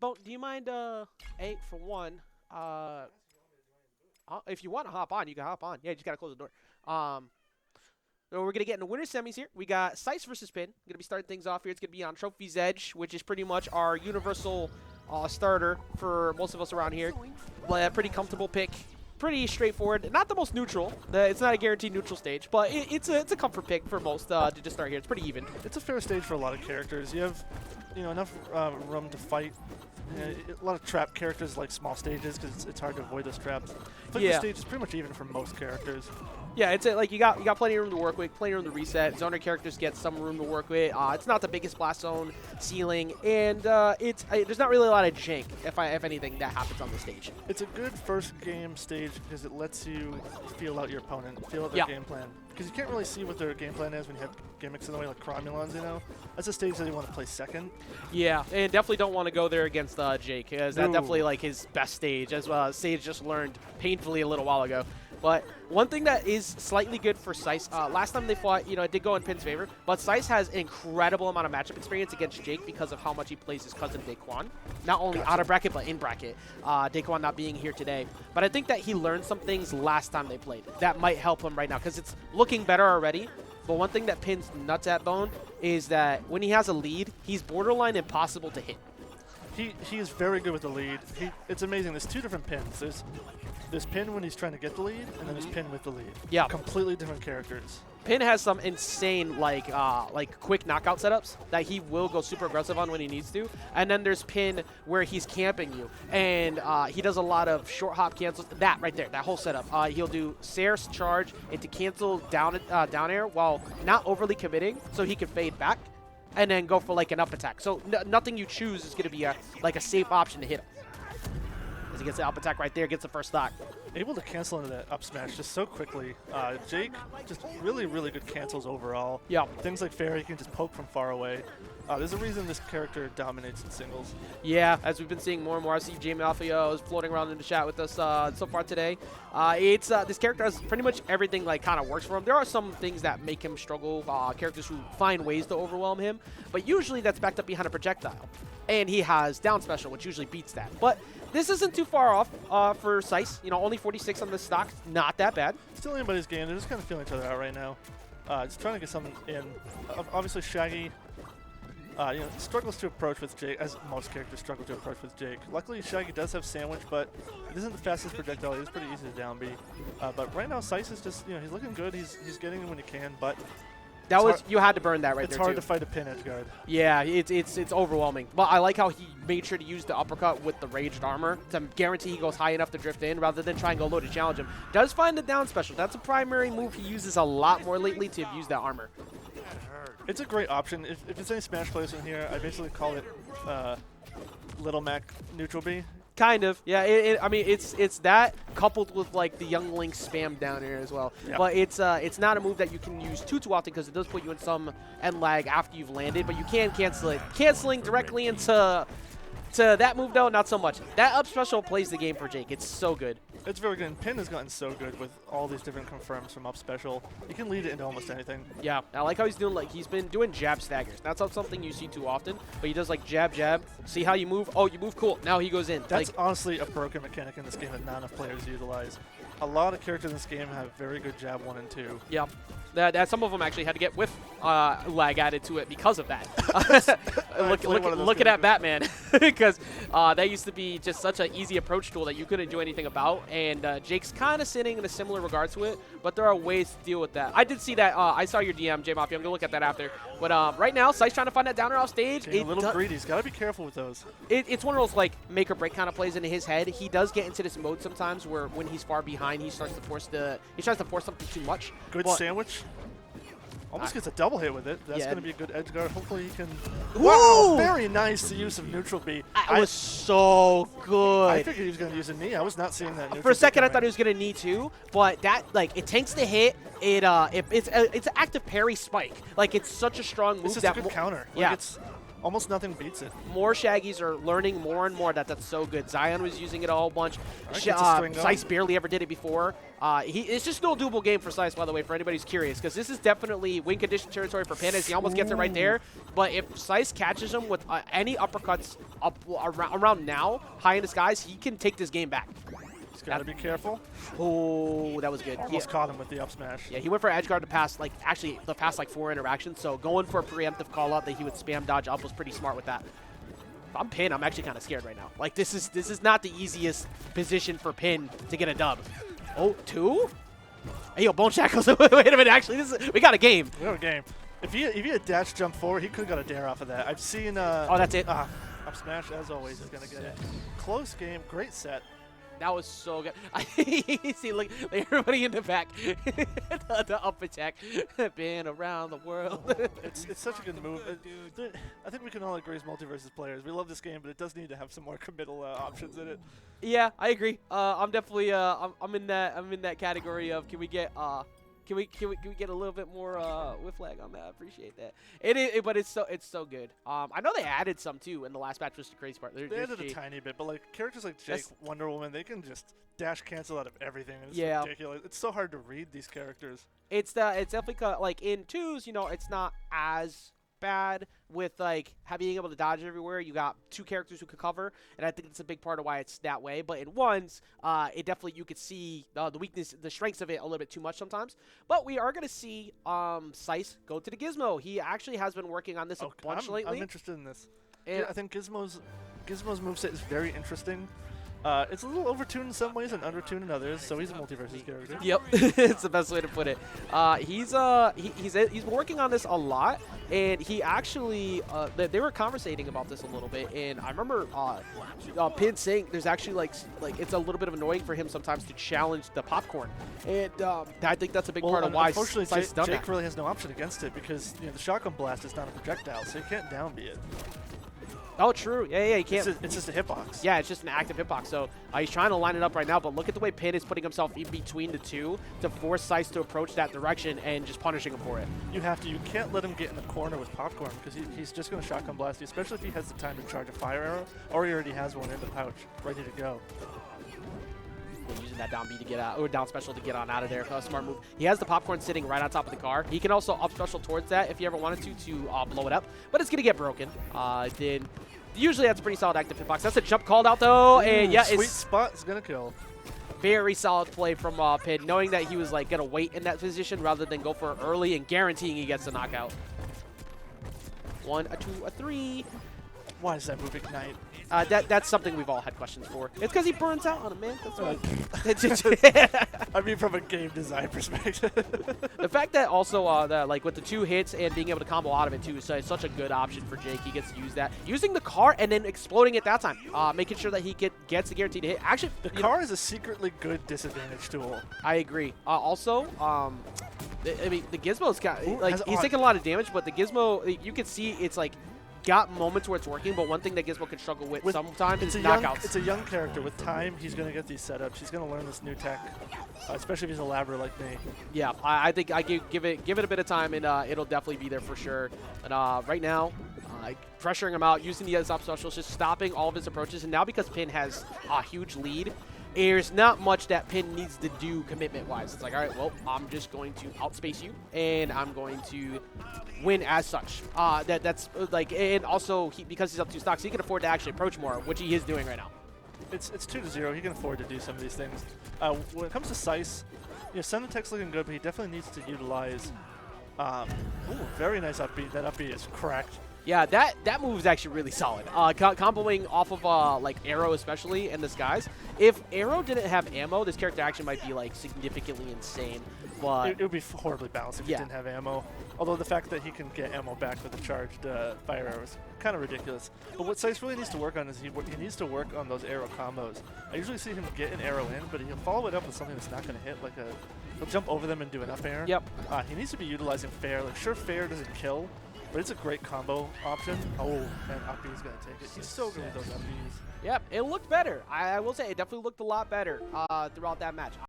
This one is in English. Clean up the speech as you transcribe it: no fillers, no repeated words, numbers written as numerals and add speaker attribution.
Speaker 1: Bo, do you mind, for one, if you want to hop on, you can hop on. Yeah, you just got to close the door. So we're going to get into winter semis here. We got Sice versus Pin. Going to be starting things off here. It's going to be on Trophy's Edge, which is pretty much our universal starter for most of us around here. But a pretty comfortable pick. Pretty straightforward. Not the most neutral. It's not a guaranteed neutral stage, but it's a comfort pick for most to just start here. It's pretty even.
Speaker 2: It's a fair stage for a lot of characters. You have, enough room to fight. A lot of trap characters like small stages because it's hard to avoid those traps. I think the stage is pretty much even for most characters.
Speaker 1: Yeah, it's like you got plenty of room to work with, plenty of room to reset. Zoner characters get some room to work with. It's not the biggest blast zone ceiling, and there's not really a lot of jank, if anything, that happens on the stage.
Speaker 2: It's a good first game stage because it lets you feel out your opponent, feel out their game plan. Because you can't really see what their game plan is when you have gimmicks in the way like Cromulons, That's a stage that you want to play second.
Speaker 1: Yeah, and definitely don't want to go there against Jake, because that's definitely like his best stage, as well as Sage just learned painfully a little while ago. But one thing that is slightly good for Sice, last time they fought, it did go in Pin's favor, but Sice has an incredible amount of matchup experience against Jake because of how much he plays his cousin Daquan. Not only out of bracket, but in bracket. Daquan not being here today. But I think that he learned some things last time they played that might help him right now, because it's looking better already. But one thing that Pin's nuts at Bone is that when he has a lead, he's borderline impossible to hit.
Speaker 2: He is very good with the lead. It's amazing. There's two different Pins. There's Pin when he's trying to get the lead, and then there's Pin with the lead.
Speaker 1: Yeah.
Speaker 2: Completely different characters.
Speaker 1: Pin has some insane like quick knockout setups that he will go super aggressive on when he needs to. And then there's Pin where he's camping you, and he does a lot of short hop cancels. That right there, that whole setup. He'll do Sair's charge into cancel down air while not overly committing, so he can fade back, and then go for like an up attack. So nothing you choose is going to be a safe option to hit him. As he gets the up attack right there, gets the first stock.
Speaker 2: Able to cancel into that up smash just so quickly. Jake, just really, really good cancels overall.
Speaker 1: Yeah.
Speaker 2: Things like Fair, he can just poke from far away. There's a reason this character dominates in singles.
Speaker 1: Yeah, as we've been seeing more and more. I see Jamie Alfio is floating around in the chat with us so far today. This character has pretty much everything kind of works for him. There are some things that make him struggle, characters who find ways to overwhelm him, but usually that's backed up behind a projectile. And he has down special, which usually beats that. But this isn't too far off for Sice. Only 46 on the stock, not that bad.
Speaker 2: Still anybody's game. They're just kind of feeling each other out right now. Just trying to get something in. Obviously, Shaggy, struggles to approach with Jake, as most characters struggle to approach with Jake. Luckily, Shaggy does have Sandwich, but it isn't the fastest projectile. It is pretty easy to down B. But right now, Sice is just, he's looking good. He's getting him when he can, but
Speaker 1: You had to burn that right there,
Speaker 2: It's hard to fight a Pin edge guard.
Speaker 1: Yeah, it's overwhelming. But I like how he made sure to use the uppercut with the raged armor to guarantee he goes high enough to drift in rather than try and go low to challenge him. Does find the down special. That's a primary move he uses a lot more lately to use that armor.
Speaker 2: It's a great option. If it's any Smash players in here, I basically call it Little Mac neutral B.
Speaker 1: Kind of, yeah. I mean, it's that coupled with like the Young Link spam down here as well. Yep. But it's not a move that you can use too often because it does put you in some end lag after you've landed. But you can cancel it. Canceling directly into that move though, not so much. That up special plays the game for Jake. It's so good.
Speaker 2: It's very good. And Pin has gotten so good with all these different confirms from up special. You can lead it into almost anything.
Speaker 1: Yeah, I like how he's doing, he's been doing jab staggers. That's not something you see too often, but he does jab, jab. See how you move? Oh, you move, cool. Now he goes in.
Speaker 2: That's honestly a broken mechanic in this game that not enough players utilize. A lot of characters in this game have very good jab 1 and 2.
Speaker 1: Yeah. Some of them actually had to get whiff lag added to it because of that. Look at that Batman, because that used to be just such an easy approach tool that you couldn't do anything about, and Jake's kind of sitting in a similar regard to it, but there are ways to deal with that. I did see that. I saw your DM, J-Mafia. I'm going to look at that after. But right now, Sice trying to find that downer off stage.
Speaker 2: A little greedy. He's got to be careful with those.
Speaker 1: It's one of those make or break kind of plays into his head. He does get into this mode sometimes where when he's far behind, he tries to force something too much.
Speaker 2: Good sandwich. Almost gets a double hit with it. That's going to be a good edge guard. Hopefully he can.
Speaker 1: Ooh!
Speaker 2: Wow, very nice use of neutral B.
Speaker 1: That was so good.
Speaker 2: I figured he was going to use a knee. I was not seeing that.
Speaker 1: For a second, I thought he was going to knee too, but that it tanks the hit. It's an active parry spike. It's such a strong move.
Speaker 2: It's just a good counter.
Speaker 1: Yeah.
Speaker 2: almost nothing beats it.
Speaker 1: More Shaggies are learning more and more that's so good. Zion was using it a whole bunch.
Speaker 2: Right,
Speaker 1: Sice barely ever did it before. It's just no doable game for Sice, by the way, for anybody who's curious, because this is definitely win condition territory for Pin, as he almost gets it right there. But if Sice catches him with any uppercuts up around now, high in the skies, he can take this game back.
Speaker 2: He's got to be careful.
Speaker 1: Oh, that was good.
Speaker 2: Almost caught him with the up smash.
Speaker 1: Yeah, he went for edge guard to pass, like, actually, the past, like, 4 interactions. So going for a preemptive call-out that he would spam dodge up was pretty smart with that. If I'm Pin, I'm actually kind of scared right now. Like, this is not the easiest position for Pin to get a dub. Oh, 2? Hey, yo, Bone Shackles. Wait a minute, actually, we got a game.
Speaker 2: We got a game. If he had dash jump forward, he could have got a dare off of that. I've seen...
Speaker 1: oh, that's it.
Speaker 2: Up smash, as always, is going to get it. Close game, great set.
Speaker 1: That was so good. See, look, everybody in the back. the up attack. Been around the world.
Speaker 2: It's such a good move. I think we can all agree as MultiVersus players. We love this game, but it does need to have some more committal options in it.
Speaker 1: Yeah, I agree. I'm definitely I'm in that category of can we get Can we get a little bit more whiff lag on that? I appreciate that. But it's so good. I know they added some too in the last patch, which is the crazy part.
Speaker 2: They added a tiny bit, but like characters like Jake, Wonder Woman, they can just dash cancel out of everything. And it's ridiculous. It's so hard to read these characters.
Speaker 1: It's definitely like in 2s, you know, it's not as bad with like being able to dodge everywhere. You got 2 characters who could cover, and I think it's a big part of why it's that way. But in 1s, it definitely, you could see the weakness, the strengths of it a little bit too much sometimes. But we are going to see Sice go to the Gizmo. He actually has been working on this a bunch lately.
Speaker 2: I'm interested in this. And I think Gizmo's moveset is very interesting. It's a little overtuned in some ways and undertuned in others, so he's a MultiVersus character.
Speaker 1: Yep, it's the best way to put it. He's working on this a lot, and he actually they were conversating about this a little bit, and I remember Pin saying there's actually like it's a little bit of annoying for him sometimes to challenge the popcorn, and I think that's a big part of why
Speaker 2: Jake really has no option against it because the shotgun blast is not a projectile, so you can't downbeat it.
Speaker 1: Oh, true. Yeah, you can't.
Speaker 2: It's just a hitbox.
Speaker 1: Yeah, it's just an active hitbox. So he's trying to line it up right now, but look at the way Pin is putting himself in between the 2 to force Sice to approach that direction and just punishing him for it.
Speaker 2: You have to. You can't let him get in the corner with popcorn because he's just going to shotgun blast you, especially if he has the time to charge a fire arrow, or he already has one in the pouch, ready to go.
Speaker 1: Using that down B to get out, or down special to get on out of there. Smart move. He has the popcorn sitting right on top of the car. He can also up special towards that if he ever wanted to blow it up, but it's going to get broken. Then usually that's a pretty solid active hitbox. That's a jump called out though, and yeah,
Speaker 2: sweet spot is going to kill.
Speaker 1: Very solid play from Pin, knowing that he was like going to wait in that position rather than go for it early and guaranteeing he gets the knockout. 1, a 2, a 3.
Speaker 2: Why does that move ignite?
Speaker 1: That's something we've all had questions for. It's because he burns out on him, man. That's right.
Speaker 2: I mean, from a game design perspective.
Speaker 1: The fact that also, like with the 2 hits and being able to combo out of it too, is such a good option for Jake. He gets to use that. Using the car and then exploding it that time. Making sure that he gets the guaranteed hit. Actually,
Speaker 2: the car is a secretly good disadvantage tool.
Speaker 1: I agree. Also, I mean, the Gizmo's got, he's taking a lot of damage, but the Gizmo, you can see it's like, got moments where it's working, but one thing that Gizmo can struggle with sometimes is knockouts.
Speaker 2: It's a young character. With time, he's going to get these setups. He's going to learn this new tech, especially if he's a labber like me.
Speaker 1: Yeah, I think I give it a bit of time, and it'll definitely be there for sure. And right now, pressuring him out, using the up specials, just stopping all of his approaches. And now because Pin has a huge lead, there's not much that Pin needs to do commitment-wise. It's like, all right, well, I'm just going to outspace you, and I'm going to win as such. That's like, and also because he's up 2 stocks, he can afford to actually approach more, which he is doing right now.
Speaker 2: It's 2-0. He can afford to do some of these things. When it comes to Sice, Sun Tech's looking good, but he definitely needs to utilize. Very nice upbeat. That upbeat is cracked.
Speaker 1: Yeah, that move is actually really solid. Comboing off of like Arrow especially in the skies. If Arrow didn't have ammo, this character actually might be like significantly insane. But
Speaker 2: it would be horribly balanced if he didn't have ammo. Although the fact that he can get ammo back with a charged fire arrow is kind of ridiculous. But what Sice really needs to work on is he needs to work on those arrow combos. I usually see him get an arrow in, but he'll follow it up with something that's not going to hit, like he'll jump over them and do an up air.
Speaker 1: Yep.
Speaker 2: He needs to be utilizing fair. Like, sure, fair doesn't kill, but it's a great combo option. Oh, and Uppy's going to take it. He's so good with those Uppys.
Speaker 1: Yep, it looked better. I will say it definitely looked a lot better throughout that match.